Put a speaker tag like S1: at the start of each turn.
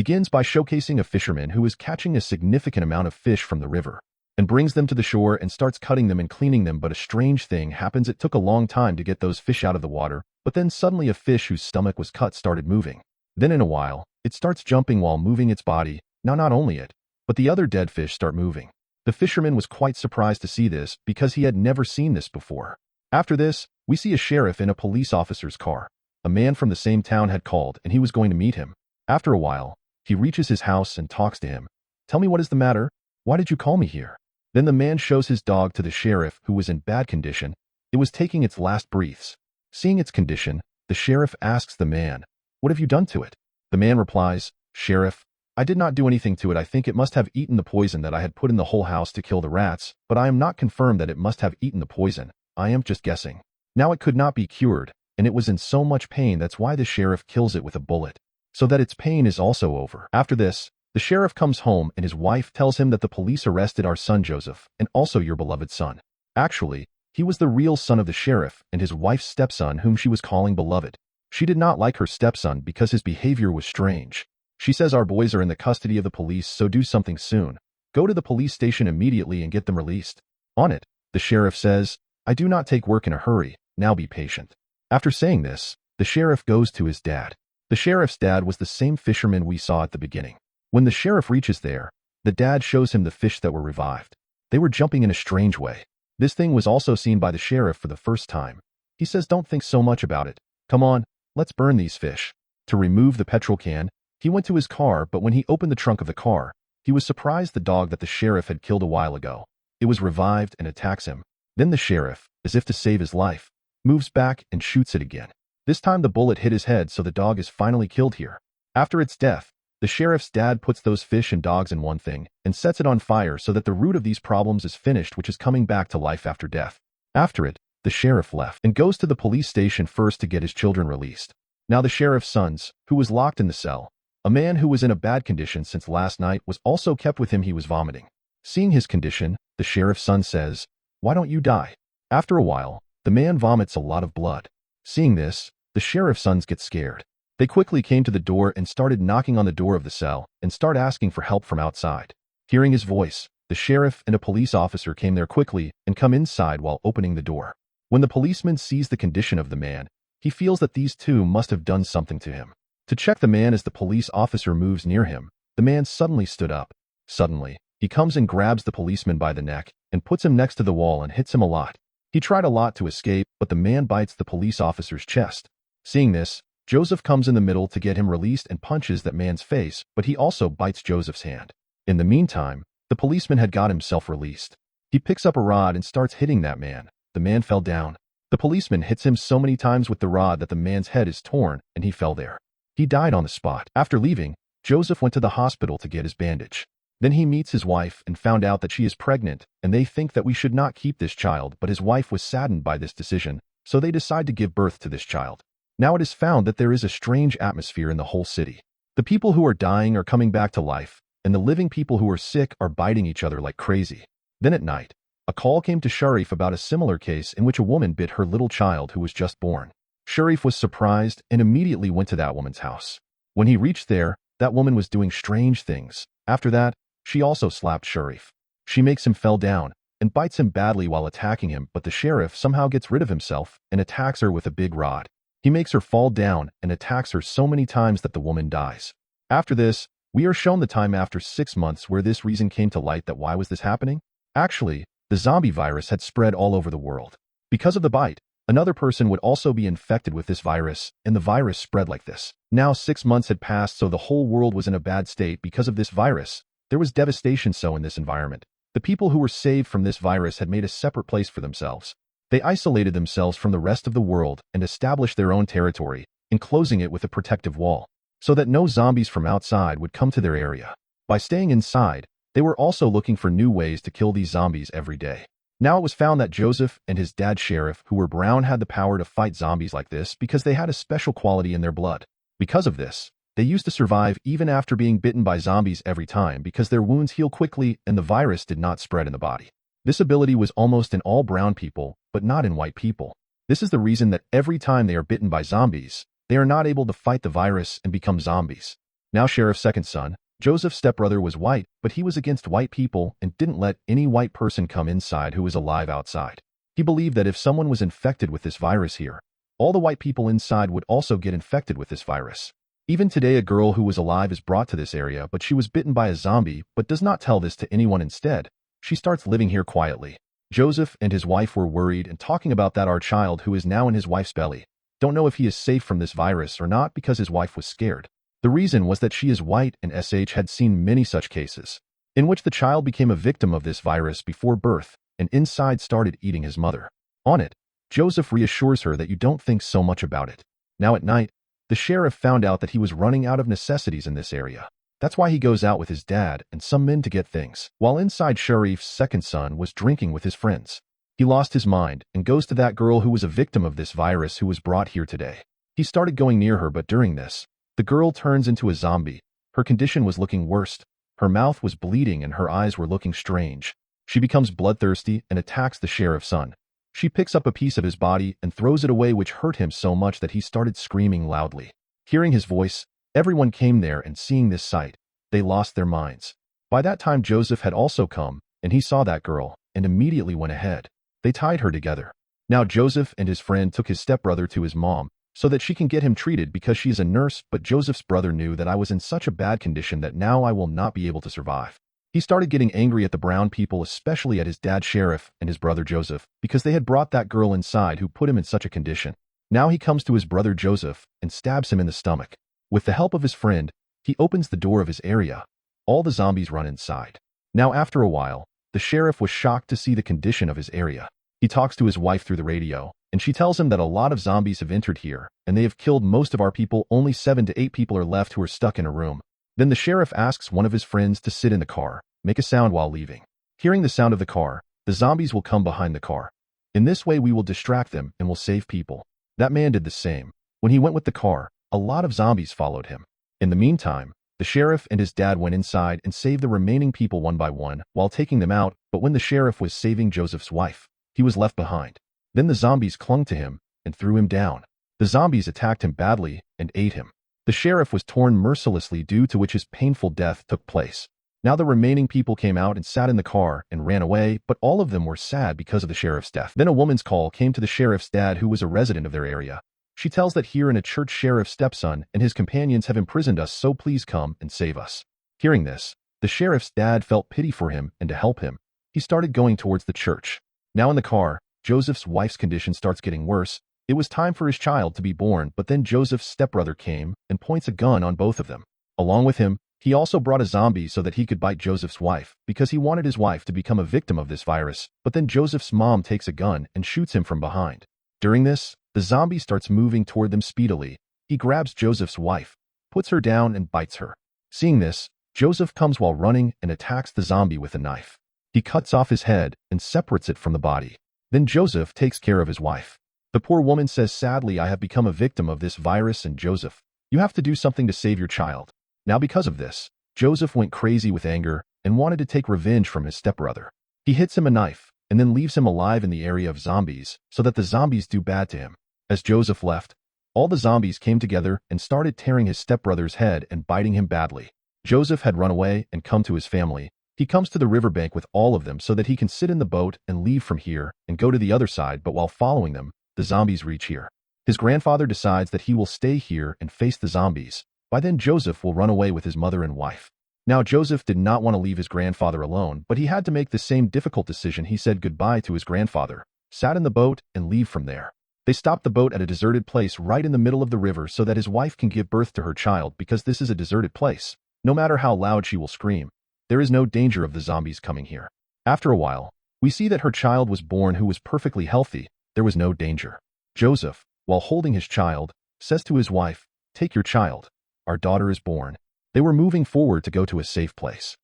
S1: begins by showcasing a fisherman who is catching a significant amount of fish from the river and brings them to the shore and starts cutting them and cleaning them, but a strange thing happens. It took a long time to get those fish out of the water, but then suddenly a fish whose stomach was cut started moving. Then in a while, it starts jumping while moving its body. Now not only it, but the other dead fish start moving. The fisherman was quite surprised to see this because he had never seen this before. After this, we see a sheriff in a police officer's car. A man from the same town had called and he was going to meet him. After a while, he reaches his house and talks to him. "Tell me, what is the matter? Why did you call me here?" Then the man shows his dog to the sheriff, who was in bad condition. It was taking its last breaths. Seeing its condition, the sheriff asks the man, "What have you done to it?" The man replies, "Sheriff, I did not do anything to it. I think it must have eaten the poison that I had put in the whole house to kill the rats, but I am not confirmed that it must have eaten the poison. I am just guessing. Now it could not be cured, and it was in so much pain. That's why the sheriff kills it with a bullet, so that its pain is also over." After this, the sheriff comes home and his wife tells him that the police arrested our son Joseph and also your beloved son. Actually, he was the real son of the sheriff and his wife's stepson, whom she was calling beloved. She did not like her stepson because his behavior was strange. She says, "Our boys are in the custody of the police, so do something soon. Go to the police station immediately and get them released." On it, the sheriff says, "I do not take work in a hurry. Now be patient." After saying this, the sheriff goes to his dad. The sheriff's dad was the same fisherman we saw at the beginning. When the sheriff reaches there, the dad shows him the fish that were revived. They were jumping in a strange way. This thing was also seen by the sheriff for the first time. He says, "Don't think so much about it. Come on, let's burn these fish." To remove the petrol can, he went to his car, but when he opened the trunk of the car, he was surprised the dog that the sheriff had killed a while ago. It was revived and attacks him. Then the sheriff, as if to save his life, moves back and shoots it again. This time the bullet hit his head, so the dog is finally killed here. After its death, the sheriff's dad puts those fish and dogs in one thing and sets it on fire so that the root of these problems is finished, which is coming back to life after death. After it, the sheriff left and goes to the police station first to get his children released. Now the sheriff's sons, who was locked in the cell, a man who was in a bad condition since last night, was also kept with him. He was vomiting. Seeing his condition, the sheriff's son says, "Why don't you die?" After a while, the man vomits a lot of blood. Seeing this, the sheriff's sons get scared. They quickly came to the door and started knocking on the door of the cell and start asking for help from outside. Hearing his voice, the sheriff and a police officer came there quickly and come inside while opening the door. When the policeman sees the condition of the man, he feels that these two must have done something to him. To check the man as the police officer moves near him, the man suddenly stood up. Suddenly, he comes and grabs the policeman by the neck and puts him next to the wall and hits him a lot. He tried a lot to escape, but the man bites the police officer's chest. Seeing this, Joseph comes in the middle to get him released and punches that man's face, but he also bites Joseph's hand. In the meantime, the policeman had got himself released. He picks up a rod and starts hitting that man. The man fell down. The policeman hits him so many times with the rod that the man's head is torn and he fell there. He died on the spot. After leaving, Joseph went to the hospital to get his bandage. Then he meets his wife and found out that she is pregnant, and they think that we should not keep this child, but his wife was saddened by this decision, so they decide to give birth to this child. Now it is found that there is a strange atmosphere in the whole city. The people who are dying are coming back to life, and the living people who are sick are biting each other like crazy. Then at night, a call came to Sharif about a similar case in which a woman bit her little child who was just born. Sharif was surprised and immediately went to that woman's house. When he reached there, that woman was doing strange things. After that, she also slapped Sharif. She makes him fell down and bites him badly while attacking him, but the sheriff somehow gets rid of himself and attacks her with a big rod. He makes her fall down and attacks her so many times that the woman dies. After this, we are shown the time after 6 months where this reason came to light. That why was this happening? Actually, the zombie virus had spread all over the world. Because of the bite, another person would also be infected with this virus, and the virus spread like this. Now 6 months had passed, so the whole world was in a bad state because of this virus. There was devastation so in this environment. The people who were saved from this virus had made a separate place for themselves. They isolated themselves from the rest of the world and established their own territory, enclosing it with a protective wall, so that no zombies from outside would come to their area. By staying inside, they were also looking for new ways to kill these zombies every day. Now it was found that Joseph and his dad Sheriff, who were brown, had the power to fight zombies like this because they had a special quality in their blood. Because of this, they used to survive even after being bitten by zombies every time because their wounds heal quickly and the virus did not spread in the body. This ability was almost in all brown people, but not in white people. This is the reason that every time they are bitten by zombies, they are not able to fight the virus and become zombies. Now Sheriff's second son, Joseph's stepbrother, was white, but he was against white people and didn't let any white person come inside who was alive outside. He believed that if someone was infected with this virus here, all the white people inside would also get infected with this virus. Even today, a girl who was alive is brought to this area, but she was bitten by a zombie, but does not tell this to anyone. Instead, she starts living here quietly. Joseph and his wife were worried and talking about that our child, who is now in his wife's belly, don't know if he is safe from this virus or not, because his wife was scared. The reason was that she is white and SH had seen many such cases in which the child became a victim of this virus before birth and inside started eating his mother. On it, Joseph reassures her that you don't think so much about it. Now at night, the sheriff found out that he was running out of necessities in this area. That's why he goes out with his dad and some men to get things, while inside Sheriff's second son was drinking with his friends. He lost his mind and goes to that girl who was a victim of this virus who was brought here today. He started going near her, but during this, the girl turns into a zombie. Her condition was looking worse. Her mouth was bleeding and her eyes were looking strange. She becomes bloodthirsty and attacks the sheriff's son. She picks up a piece of his body and throws it away, which hurt him so much that he started screaming loudly. Hearing his voice, everyone came there, and seeing this sight, they lost their minds. By that time, Joseph had also come, and he saw that girl and immediately went ahead. They tied her together. Now Joseph and his friend took his stepbrother to his mom so that she can get him treated because she is a nurse, but Joseph's brother knew that I was in such a bad condition that now I will not be able to survive. He started getting angry at the brown people, especially at his dad Sheriff and his brother Joseph, because they had brought that girl inside who put him in such a condition. Now he comes to his brother Joseph and stabs him in the stomach. With the help of his friend, he opens the door of his area. All the zombies run inside. Now after a while, the sheriff was shocked to see the condition of his area. He talks to his wife through the radio, and she tells him that a lot of zombies have entered here, and they have killed most of our people. Only 7 to 8 people are left who are stuck in a room. Then the sheriff asks one of his friends to sit in the car, make a sound while leaving. Hearing the sound of the car, the zombies will come behind the car. In this way we will distract them and will save people. That man did the same. When he went with the car, a lot of zombies followed him. In the meantime, the sheriff and his dad went inside and saved the remaining people one by one while taking them out, but when the sheriff was saving Joseph's wife, he was left behind. Then the zombies clung to him and threw him down. The zombies attacked him badly and ate him. The sheriff was torn mercilessly, due to which his painful death took place. Now the remaining people came out and sat in the car and ran away, but all of them were sad because of the sheriff's death. Then a woman's call came to the sheriff's dad, who was a resident of their area. She tells that here in a church, sheriff's stepson and his companions have imprisoned us, so please come and save us. Hearing this, the sheriff's dad felt pity for him, and to help him, he started going towards the church. Now in the car, Joseph's wife's condition starts getting worse. It was time for his child to be born, but then Joseph's stepbrother came and points a gun on both of them. Along with him, he also brought a zombie so that he could bite Joseph's wife, because he wanted his wife to become a victim of this virus, but then Joseph's mom takes a gun and shoots him from behind. During this, the zombie starts moving toward them speedily. He grabs Joseph's wife, puts her down and bites her. Seeing this, Joseph comes while running and attacks the zombie with a knife. He cuts off his head and separates it from the body. Then Joseph takes care of his wife. The poor woman says sadly, I have become a victim of this virus, and Joseph, you have to do something to save your child. Now because of this, Joseph went crazy with anger and wanted to take revenge from his stepbrother. He hits him a knife and then leaves him alive in the area of zombies so that the zombies do bad to him. As Joseph left, all the zombies came together and started tearing his stepbrother's head and biting him badly. Joseph had run away and come to his family. He comes to the riverbank with all of them so that he can sit in the boat and leave from here and go to the other side, but while following them, the zombies reach here. His grandfather decides that he will stay here and face the zombies. By then Joseph will run away with his mother and wife. Now Joseph did not want to leave his grandfather alone, but he had to make the same difficult decision. He said goodbye to his grandfather, sat in the boat, and leave from there. They stopped the boat at a deserted place right in the middle of the river so that his wife can give birth to her child, because this is a deserted place. No matter how loud she will scream, there is no danger of the zombies coming here. After a while, we see that her child was born, who was perfectly healthy. There was no danger. Joseph, while holding his child, says to his wife, take your child. Our daughter is born. They were moving forward to go to a safe place.